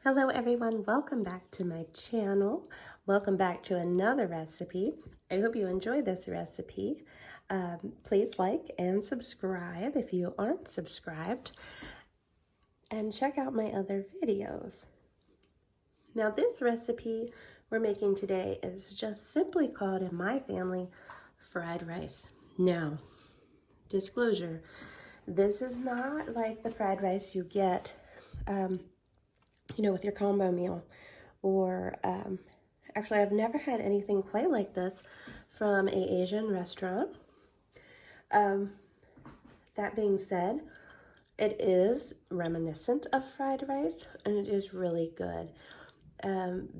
Hello everyone, welcome back to my channel. Welcome back to another recipe. I hope you enjoy this recipe. Please like and subscribe if you aren't subscribed, and check out my other videos. Now this recipe we're making today is just simply called in my family fried rice. Now, disclosure, this is not like the fried rice you get with your combo meal, or actually I've never had anything quite like this from an Asian restaurant. That being said, it is reminiscent of fried rice and it is really good.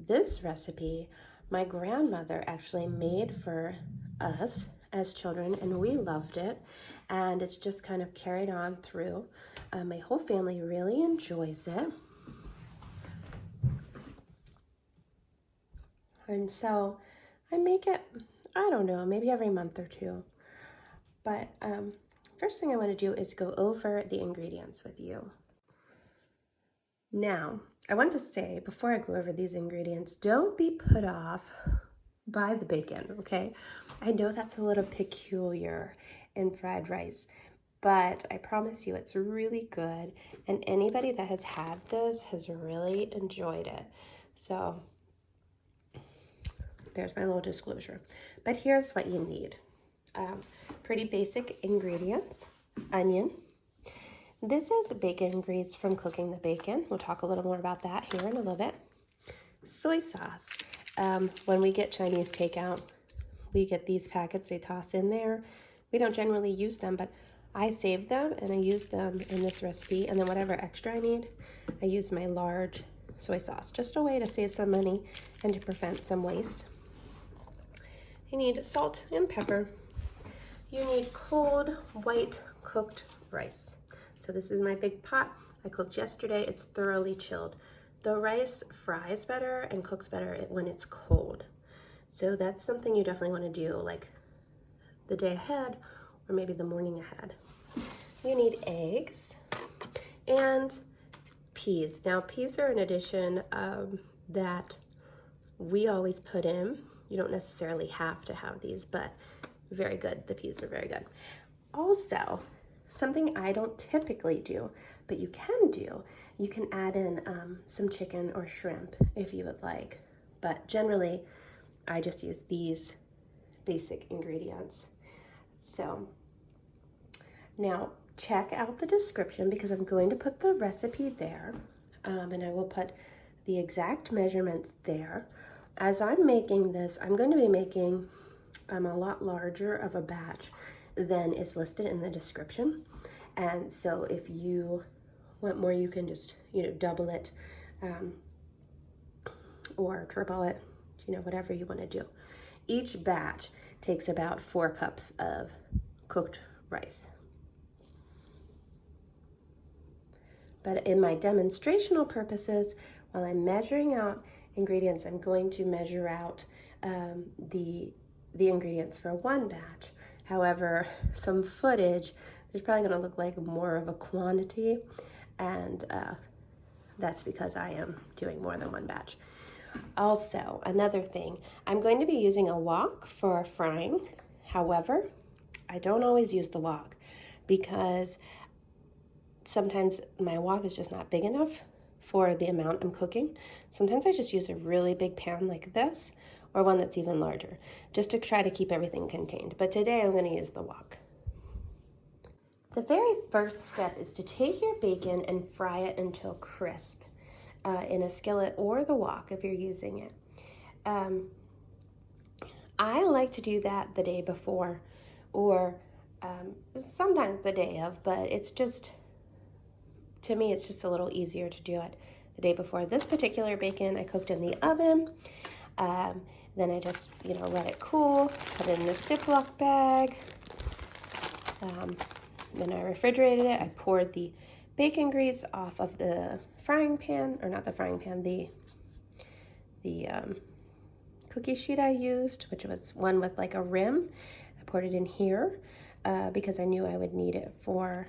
This recipe my grandmother actually made for us as children, and we loved it, and it's just kind of carried on through. My whole family really enjoys it. And so I make it, I don't know, maybe every month or two. But first thing I want to do is go over the ingredients with you. Now, I want to say, before I go over these ingredients, don't be put off by the bacon, okay? I know that's a little peculiar in fried rice, but I promise you it's really good, and anybody that has had this has really enjoyed it. So there's my little disclosure. But here's what you need. Pretty basic ingredients. Onion. This is bacon grease from cooking the bacon. We'll talk a little more about that here in a little bit. Soy sauce. When we get Chinese takeout, we get these packets they toss in there. We don't generally use them, but I save them and I use them in this recipe. And then whatever extra I need, I use my large soy sauce. Just a way to save some money and to prevent some waste. You need salt and pepper. You need cold, white, cooked rice. So this is my big pot. I cooked yesterday. It's thoroughly chilled. The rice fries better and cooks better when it's cold. So that's something you definitely want to do like the day ahead or maybe the morning ahead. You need eggs and peas. Now peas are an addition that we always put in. You don't necessarily have to have these, but very good. The peas are very good. Also, something I don't typically do, but you can do, you can add in some chicken or shrimp if you would like. But generally, I just use these basic ingredients. So now check out the description because I'm going to put the recipe there, and I will put the exact measurements there. As I'm making this, I'm going to be making a lot larger of a batch than is listed in the description. And so if you want more, you can just, double it or triple it, whatever you want to do. Each batch takes about 4 cups of cooked rice. But in my demonstrational purposes, while I'm measuring out ingredients, I'm going to measure out the ingredients for one batch. However, some footage, there's probably going to look like more of a quantity, and that's because I am doing more than one batch. Also, another thing, I'm going to be using a wok for frying. However, I don't always use the wok because sometimes my wok is just not big enough for the amount I'm cooking. Sometimes I just use a really big pan like this, or one that's even larger, just to try to keep everything contained. But today I'm going to use the wok. The very first step is to take your bacon and fry it until crisp in a skillet or the wok if you're using it. I like to do that the day before, or sometimes the day of, but it's just, to me, it's just a little easier to do it the day before. This particular bacon I cooked in the oven. Then I just, let it cool, put it in a Ziploc bag. Then I refrigerated it. I poured the bacon grease off of the frying pan, or not the frying pan, the cookie sheet I used, which was one with like a rim. I poured it in here because I knew I would need it for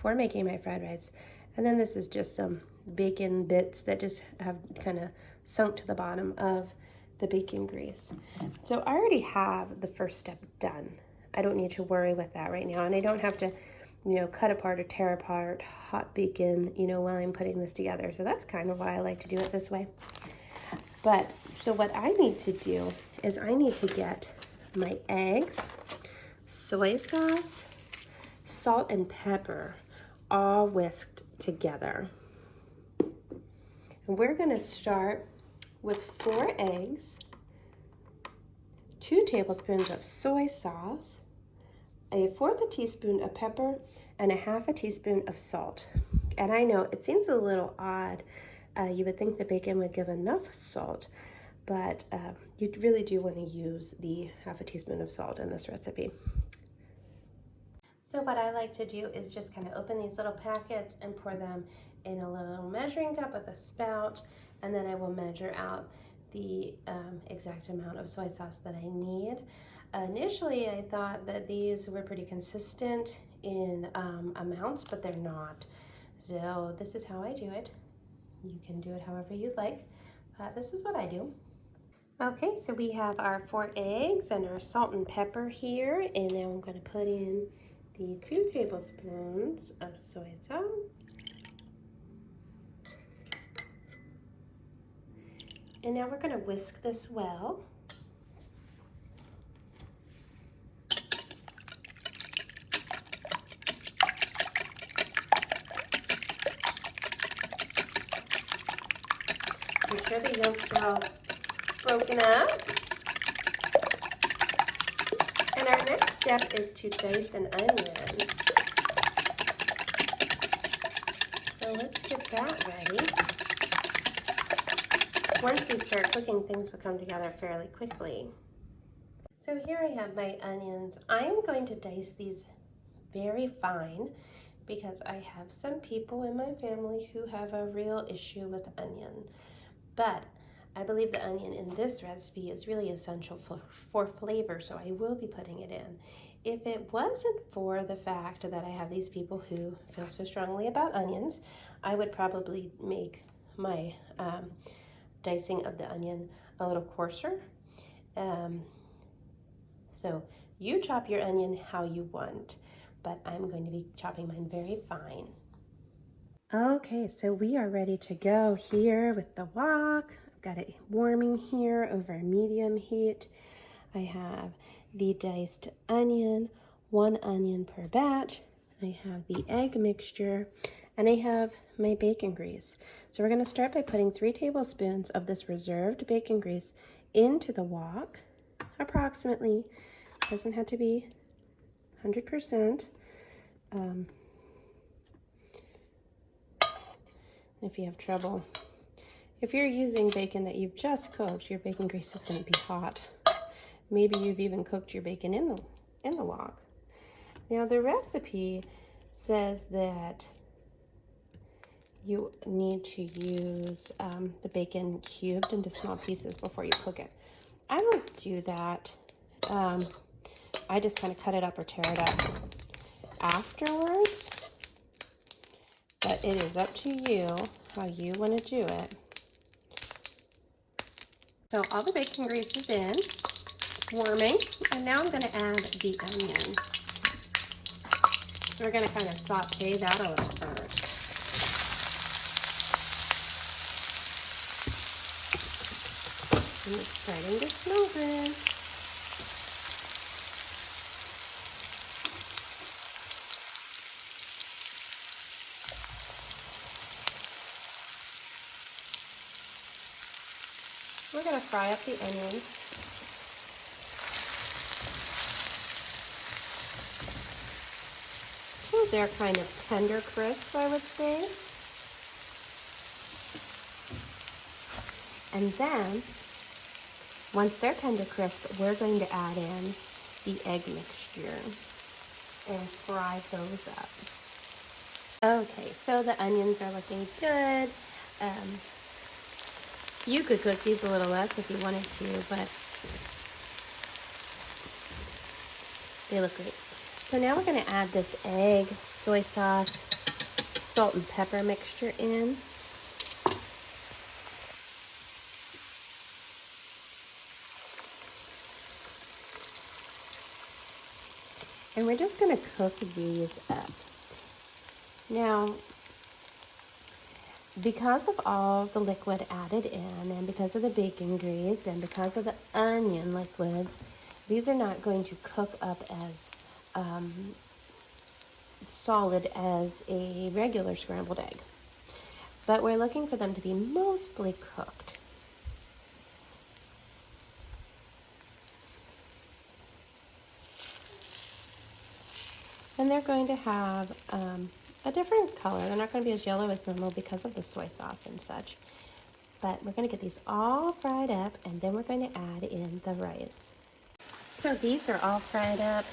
making my fried rice. And then this is just some bacon bits that just have kind of sunk to the bottom of the bacon grease. So I already have the first step done. I don't need to worry with that right now, and I don't have to, cut apart or tear apart hot bacon, while I'm putting this together. So that's kind of why I like to do it this way. But, so what I need to do is I need to get my eggs, soy sauce, salt, and pepper all whisked together. And we're going to start with 4 eggs, 2 tablespoons of soy sauce, a 1/4 teaspoon of pepper, and a 1/2 teaspoon of salt. And I know it seems a little odd. You would think the bacon would give enough salt, but you really do want to use the 1/2 teaspoon of salt in this recipe. So what I like to do is just kind of open these little packets and pour them in a little measuring cup with a spout, and then I will measure out the exact amount of soy sauce that I need. Initially, I thought that these were pretty consistent in amounts, but they're not. So this is how I do it. You can do it however you'd like, but this is what I do. Okay, so we have our 4 eggs and our salt and pepper here, and now I'm going to put in the 2 tablespoons of soy sauce. And now we're going to whisk this well. Make sure the yolks are all broken up. And our next step is to dice an onion. So let's get that ready. Once we start cooking, things will come together fairly quickly. So here I have my onions. I'm going to dice these very fine because I have some people in my family who have a real issue with onion. But I believe the onion in this recipe is really essential for flavor, so I will be putting it in. If it wasn't for the fact that I have these people who feel so strongly about onions, I would probably make my dicing of the onion a little coarser. So you chop your onion how you want, but I'm going to be chopping mine very fine. Okay, so we are ready to go here with the wok. I've got it warming here over medium heat. I have the diced onion, 1 onion per batch. I have the egg mixture, and I have my bacon grease. So we're going to start by putting 3 tablespoons of this reserved bacon grease into the wok, approximately. Doesn't have to be 100%. If you have trouble, if you're using bacon that you've just cooked, your bacon grease is going to be hot. Maybe you've even cooked your bacon in the wok. Now the recipe says that you need to use the bacon cubed into small pieces before you cook it. I don't do that. I just kind of cut it up or tear it up afterwards. But it is up to you how you want to do it. So all the bacon grease is in, warming, and now I'm going to add the onion. So we're going to kind of saute that a little first. And it's starting to smell good. We're going to fry up the onions. So they're kind of tender crisp, I would say. And then, once they're tender crisp, we're going to add in the egg mixture and fry those up. Okay, so the onions are looking good. You could cook these a little less if you wanted to, but they look great. So now we're going to add this egg, soy sauce, salt and pepper mixture in. And we're just going to cook these up. Now, because of all the liquid added in, and because of the bacon grease, and because of the onion liquids, these are not going to cook up as solid as a regular scrambled egg. But we're looking for them to be mostly cooked. And they're going to have a different color. They're not going to be as yellow as normal because of the soy sauce and such. But we're going to get these all fried up, and then we're going to add in the rice. So these are all fried up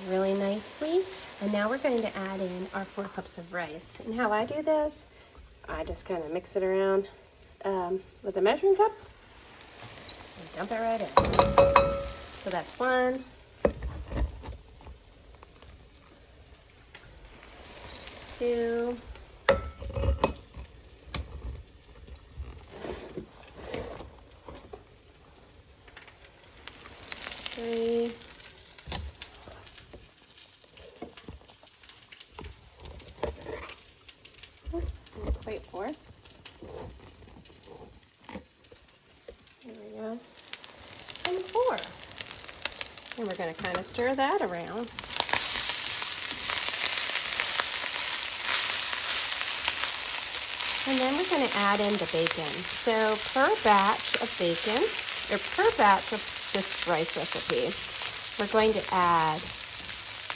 really nicely. And now we're going to add in our 4 cups of rice. And how I do this, I just kind of mix it around with a measuring cup and dump it right in. So that's 1, 2, 3, 4. There we go. And 4. And we're going to kind of stir that around. And then we're going to add in the bacon. So per batch of bacon, or per batch of this rice recipe, we're going to add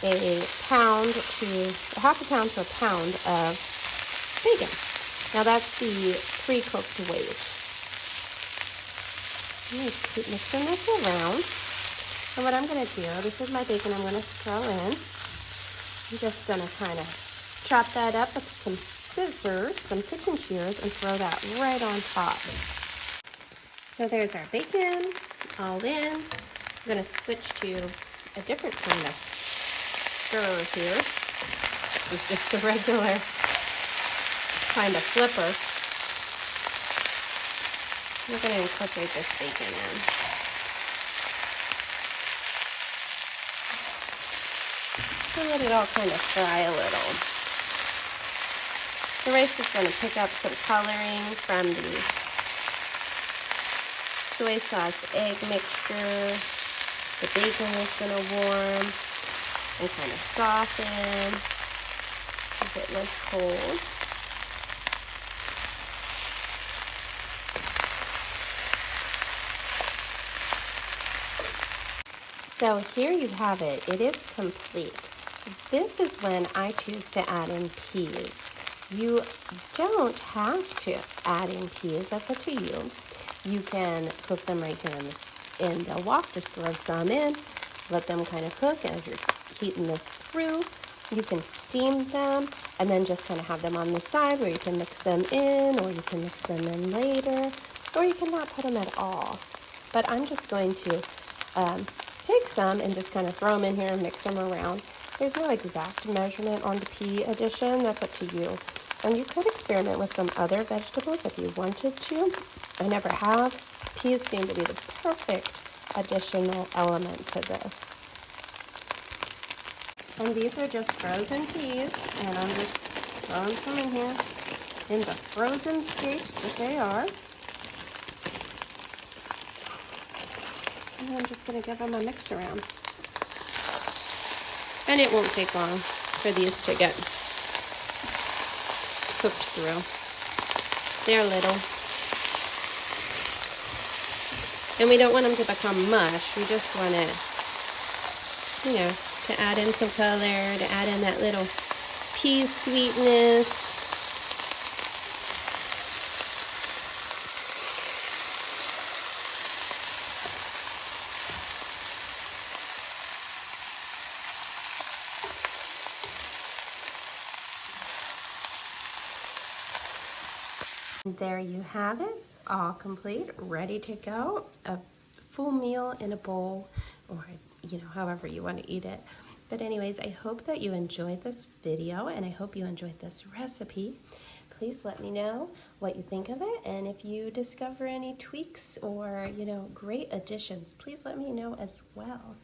a half a pound to a pound of bacon. Now that's the pre-cooked weight. I'm going to keep mixing this around. And what I'm going to do, this is my bacon I'm going to throw in. I'm just going to kind of chop that up with some scissors, some kitchen shears, and throw that right on top. So there's our bacon all in. I'm going to switch to a different kind of stirrer here. It's just a regular kind of flipper. We're going to incorporate this bacon in. So let it all kind of fry a little. The rice is going to pick up some coloring from the soy sauce egg mixture. The bacon is going to warm and kind of soften. Getting this cold. So here you have it. It is complete. This is when I choose to add in peas. You don't have to add in peas. That's up to you. You can cook them right here in the wok. Just throw some in. Let them kind of cook as you're heating this through. You can steam them and then just kind of have them on the side where you can mix them in, or you can mix them in later, or you can not put them at all. But I'm just going to take some and just kind of throw them in here and mix them around. There's no exact measurement on the pea addition. That's up to you. And you could experiment with some other vegetables if you wanted to. I never have. Peas seem to be the perfect additional element to this. And these are just frozen peas, and I'm just throwing some in here in the frozen states that they are. And I'm just going to give them a mix around. And it won't take long for these to get cooked through. They're little. And we don't want them to become mush. We just want to, to add in some color, to add in that little pea sweetness. There you have it, all complete, ready to go. A full meal in a bowl, or however you want to eat it. But anyways, I hope that you enjoyed this video, and I hope you enjoyed this recipe. Please let me know what you think of it, and if you discover any tweaks or great additions, please let me know as well.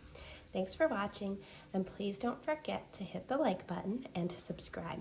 Thanks for watching, and please don't forget to hit the like button and to subscribe.